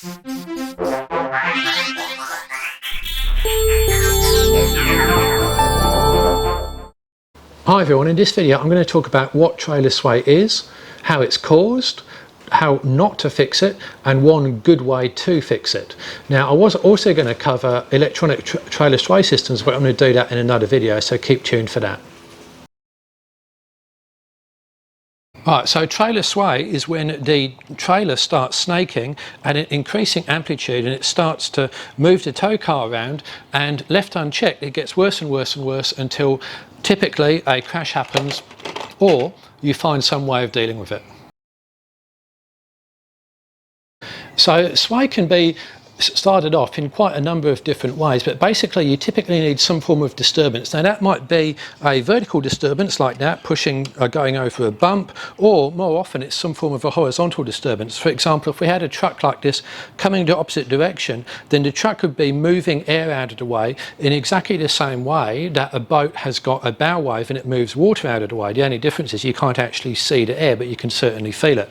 Hi everyone, in this video I'm going to talk about what trailer sway is, how it's caused, how not to fix it, and one good way to fix it. Now I was also going to cover electronic trailer sway systems, but I'm going to do that in another video, so keep tuned for that. Right, so trailer sway is when the trailer starts snaking at an increasing amplitude and it starts to move the tow car around, and left unchecked it gets worse and worse and worse until typically a crash happens or you find some way of dealing with it. So sway can be started off in quite a number of different ways, but basically you typically need some form of disturbance. Now that might be a vertical disturbance like that, pushing going over a bump, or more often it's some form of a horizontal disturbance. For example, if we had a truck like this coming the opposite direction, then the truck would be moving air out of the way in exactly the same way that a boat has got a bow wave and it moves water out of the way. The only difference is you can't actually see the air, but you can certainly feel it.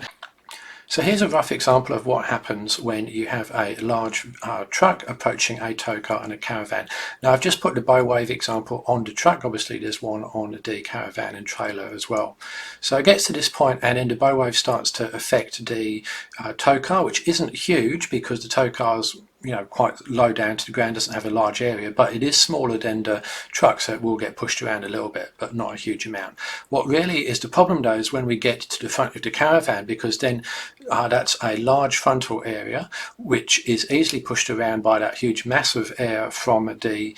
So here's a rough example of what happens when you have a large truck approaching a tow car and a caravan. Now I've just put the bow wave example on the truck. Obviously there's one on the caravan and trailer as well. So it gets to this point and then the bow wave starts to affect the tow car, which isn't huge because the tow car's quite low down to the ground, doesn't have a large area, but it is smaller than the truck, so it will get pushed around a little bit, but not a huge amount. What really is the problem though is when we get to the front of the caravan, because then that's a large frontal area which is easily pushed around by that huge mass of air from the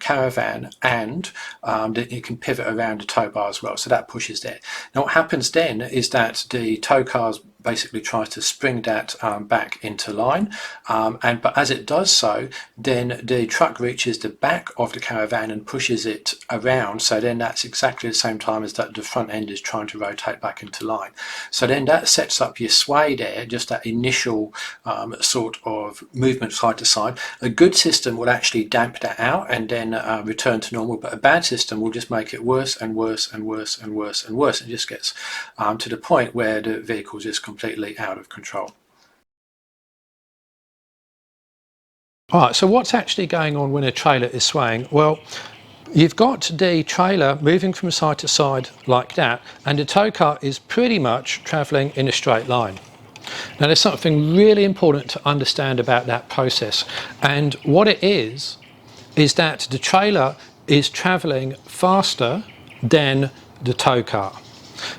caravan, and it can pivot around the tow bar as well, so that pushes there. Now what happens then is that the tow cars basically tries to spring that back into line, but as it does so, then the truck reaches the back of the caravan and pushes it around, so then that's exactly the same time as that the front end is trying to rotate back into line. So then that sets up your sway there, just that initial sort of movement side to side. A good system will actually damp that out and then return to normal, but a bad system will just make it worse and worse and worse and worse and worse. It just gets to the point where the vehicle is completely out of control. Alright, so what's actually going on when a trailer is swaying? Well, you've got the trailer moving from side to side like that, and the tow car is pretty much travelling in a straight line. Now there's something really important to understand about that process, and what it is that the trailer is travelling faster than the tow car.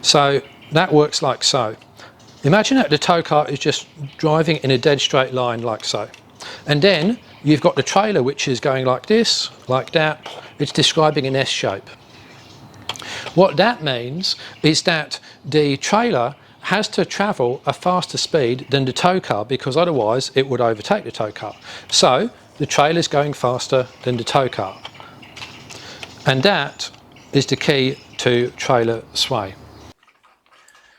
So that works like so. Imagine that the tow car is just driving in a dead straight line like so. And then you've got the trailer which is going like this, like that. It's describing an S shape. What that means is that the trailer has to travel a faster speed than the tow car, because otherwise it would overtake the tow car. So the trailer is going faster than the tow car. And that is the key to trailer sway.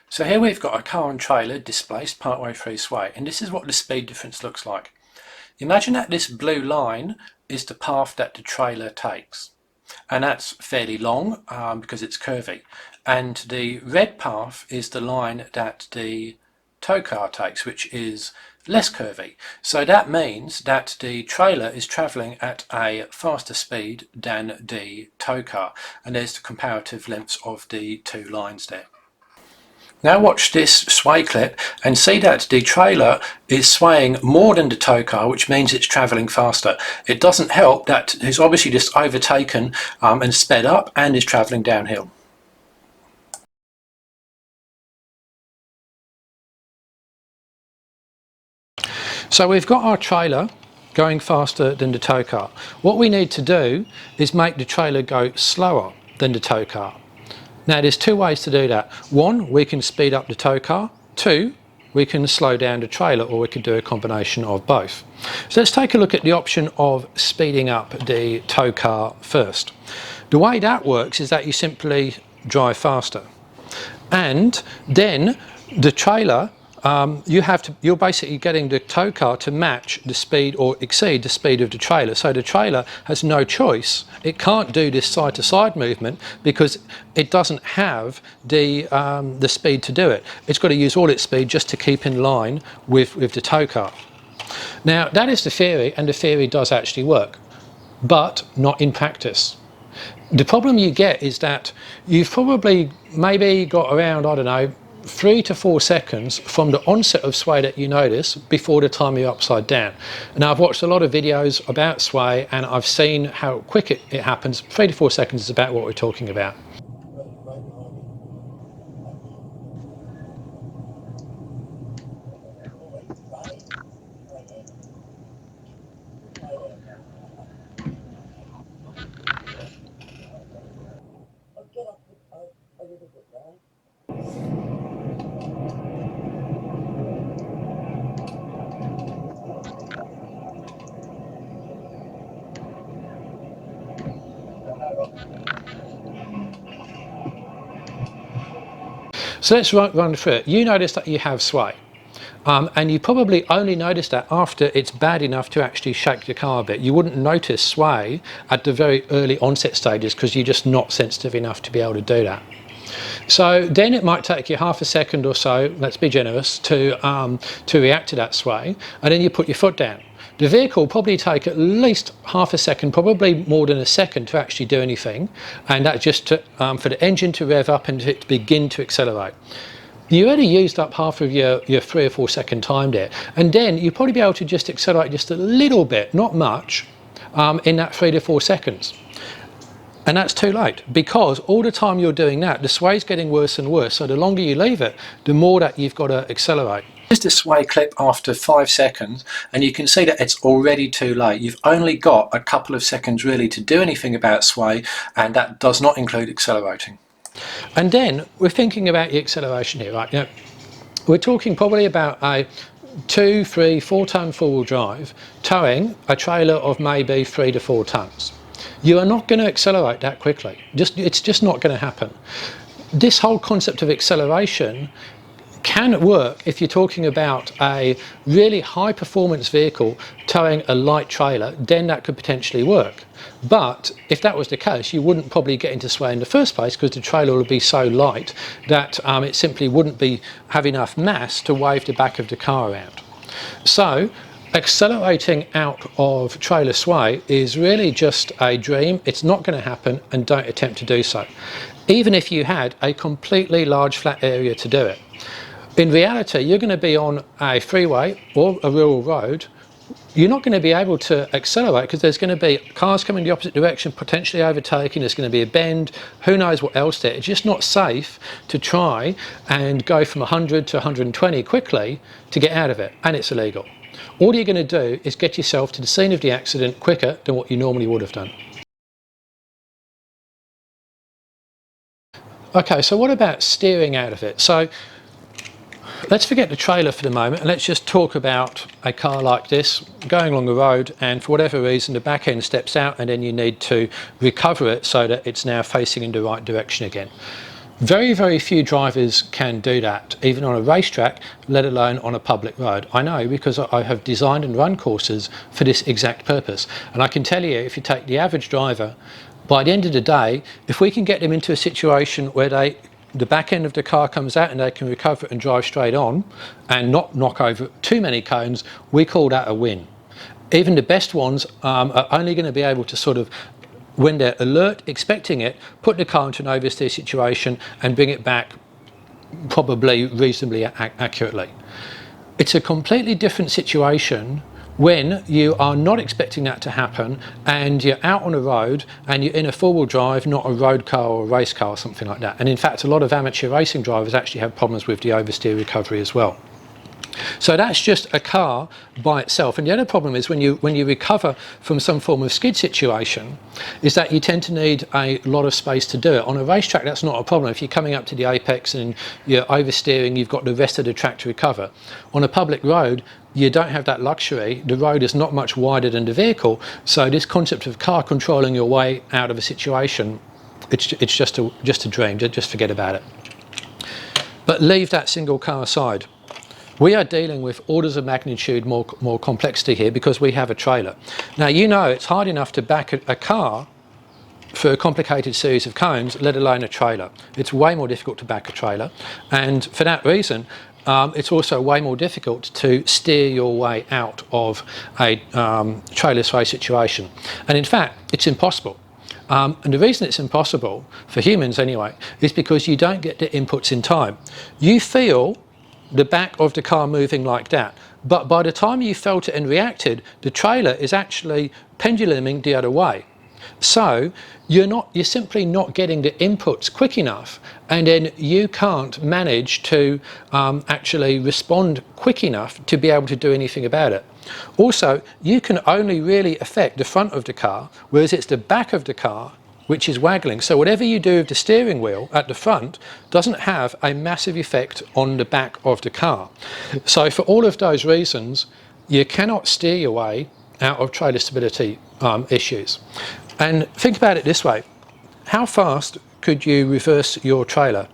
So here we've got a car and trailer displaced partway through sway, and this is what the speed difference looks like. Imagine that this blue line is the path that the trailer takes, and that's fairly long because it's curvy, and the red path is the line that the tow car takes, which is less curvy. So that means that the trailer is travelling at a faster speed than the tow car, and there's the comparative lengths of the two lines there. Now watch this sway clip and see that the trailer is swaying more than the tow car, which means it's travelling faster. It doesn't help that it's obviously just overtaken and sped up and is travelling downhill. So we've got our trailer going faster than the tow car. What we need to do is make the trailer go slower than the tow car. Now there's two ways to do that. One, we can speed up the tow car. Two, we can slow down the trailer, or we can do a combination of both. So let's take a look at the option of speeding up the tow car first. The way that works is that you simply drive faster, and then the trailer, you're basically getting the tow car to match the speed or exceed the speed of the trailer. So the trailer has no choice. It can't do this side-to-side movement because it doesn't have the speed to do it. It's got to use all its speed just to keep in line with the tow car. Now that is the theory, and the theory does actually work, but not in practice. The problem you get is that you've probably maybe got around, I don't know, 3 to 4 seconds from the onset of sway that you notice before the time you're upside down. Now I've watched a lot of videos about sway and I've seen how quick it happens. 3 to 4 seconds is about what we're talking about. So let's run through it. You notice that you have sway. And you probably only notice that after it's bad enough to actually shake the car a bit. You wouldn't notice sway at the very early onset stages because you're just not sensitive enough to be able to do that. So then it might take you half a second or so, let's be generous, to react to that sway, and then you put your foot down. The vehicle will probably take at least half a second, probably more than a second, to actually do anything, and that's just for the engine to rev up and to begin to accelerate. You already used up half of your 3 or 4 second time there, and then you'll probably be able to just accelerate just a little bit, not much, in that 3 to 4 seconds. And that's too late, because all the time you're doing that, the sway's getting worse and worse, so the longer you leave it, the more that you've got to accelerate. Here's the sway clip after 5 seconds, and you can see that it's already too late. You've only got a couple of seconds really to do anything about sway, and that does not include accelerating. And then we're thinking about the acceleration here, right? Now, we're talking probably about a 2, 3, 4 ton four-wheel drive towing a trailer of maybe 3 to 4 tons. You are not going to accelerate that quickly. It's just not going to happen. This whole concept of acceleration can work if you're talking about a really high performance vehicle towing a light trailer, then that could potentially work. But if that was the case, you wouldn't probably get into sway in the first place, because the trailer would be so light that it simply wouldn't have enough mass to wave the back of the car around. So accelerating out of trailer sway is really just a dream. It's not going to happen, and don't attempt to do so, even if you had a completely large flat area to do it. In reality, you're going to be on a freeway or a rural road. You're not going to be able to accelerate because there's going to be cars coming the opposite direction, potentially overtaking. There's going to be a bend, who knows what else there. It's just not safe to try and go from 100 to 120 quickly to get out of it, and it's illegal. All you're going to do is get yourself to the scene of the accident quicker than what you normally would have done. Okay, so what about steering out of it? So let's forget the trailer for the moment, and let's just talk about a car like this going along the road, and for whatever reason the back end steps out, and then you need to recover it so that it's now facing in the right direction again. Very, very few drivers can do that, even on a racetrack, let alone on a public road. I know, because I have designed and run courses for this exact purpose. And I can tell you, if you take the average driver, by the end of the day, if we can get them into a situation where the back end of the car comes out and they can recover it and drive straight on and not knock over too many cones, we call that a win. Even the best ones are only going to be able to sort of, when they're alert, expecting it, put the car into an oversteer situation and bring it back probably reasonably accurately. It's a completely different situation when you are not expecting that to happen and you're out on a road and you're in a four-wheel drive, not a road car or a race car or something like that. And in fact, a lot of amateur racing drivers actually have problems with the oversteer recovery as well. So that's just a car by itself. And the other problem is when you recover from some form of skid situation, is that you tend to need a lot of space to do it. On a racetrack, that's not a problem. If you're coming up to the apex and you're oversteering, you've got the rest of the track to recover. On a public road, you don't have that luxury. The road is not much wider than the vehicle. So this concept of car controlling your way out of a situation, it's just a dream. Just forget about it. But leave that single car aside. We are dealing with orders of magnitude more complexity here because we have a trailer. Now, you know it's hard enough to back a car for a complicated series of cones, let alone a trailer. It's way more difficult to back a trailer, and for that reason, it's also way more difficult to steer your way out of a trailer sway situation. And in fact, it's impossible. And the reason it's impossible, for humans anyway, is because you don't get the inputs in time. You feel the back of the car moving like that, but by the time you felt it and reacted, the trailer is actually penduluming the other way. So you're simply not getting the inputs quick enough, and then you can't manage to actually respond quick enough to be able to do anything about it. Also, you can only really affect the front of the car, whereas it's the back of the car which is waggling. So whatever you do with the steering wheel at the front doesn't have a massive effect on the back of the car. So for all of those reasons, you cannot steer your way out of trailer stability issues. And think about it this way: how fast could you reverse your trailer?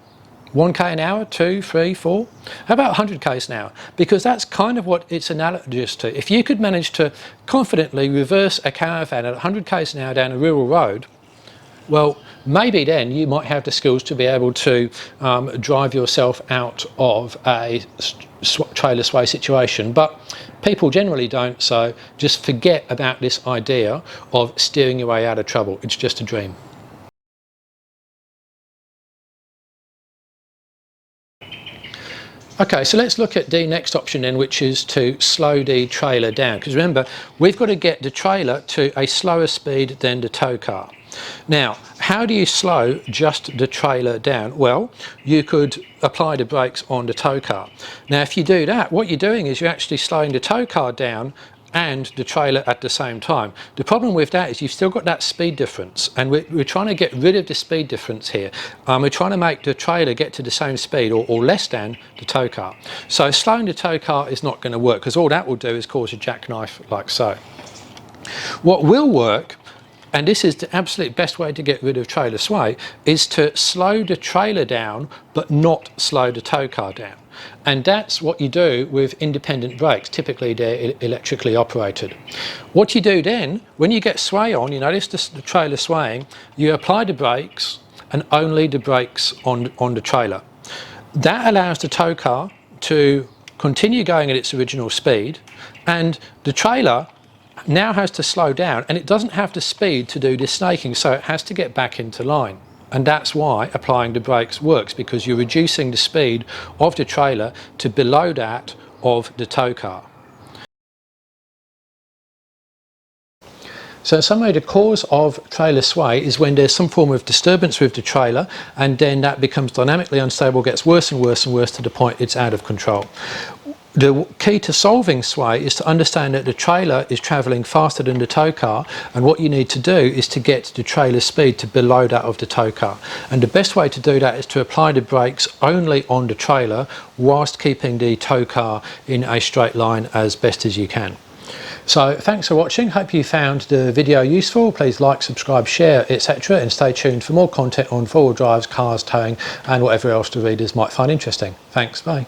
1k an hour, 2, 3, 4? How about 100k's an hour? Because that's kind of what it's analogous to. If you could manage to confidently reverse a caravan at 100k's an hour down a rural road, well, maybe then you might have the skills to be able to drive yourself out of a trailer sway situation. But people generally don't, so just forget about this idea of steering your way out of trouble. It's just a dream. Okay, so let's look at the next option then, which is to slow the trailer down. Because remember, we've got to get the trailer to a slower speed than the tow car. Now, how do you slow just the trailer down? Well, you could apply the brakes on the tow car. Now, if you do that, what you're doing is you're actually slowing the tow car down and the trailer at the same time. The problem with that is you've still got that speed difference, and we're trying to get rid of the speed difference here. We're trying to make the trailer get to the same speed or less than the tow car. So slowing the tow car is not going to work, because all that will do is cause a jackknife like so. What will work, and this is the absolute best way to get rid of trailer sway, is to slow the trailer down but not slow the tow car down. And that's what you do with independent brakes. Typically they're electrically operated. What you do then, when you get sway on, you notice the trailer swaying, you apply the brakes and only the brakes on the trailer. That allows the tow car to continue going at its original speed, and the trailer now has to slow down, and it doesn't have the speed to do this snaking, so it has to get back into line. And that's why applying the brakes works, because you're reducing the speed of the trailer to below that of the tow car. So in summary, the cause of trailer sway is when there's some form of disturbance with the trailer, and then that becomes dynamically unstable, gets worse and worse and worse to the point it's out of control. The key to solving sway is to understand that the trailer is travelling faster than the tow car, and what you need to do is to get the trailer speed to below that of the tow car. And the best way to do that is to apply the brakes only on the trailer whilst keeping the tow car in a straight line as best as you can. So thanks for watching. Hope you found the video useful. Please like, subscribe, share, etc., and stay tuned for more content on four-wheel drives, cars, towing, and whatever else the readers might find interesting. Thanks, bye.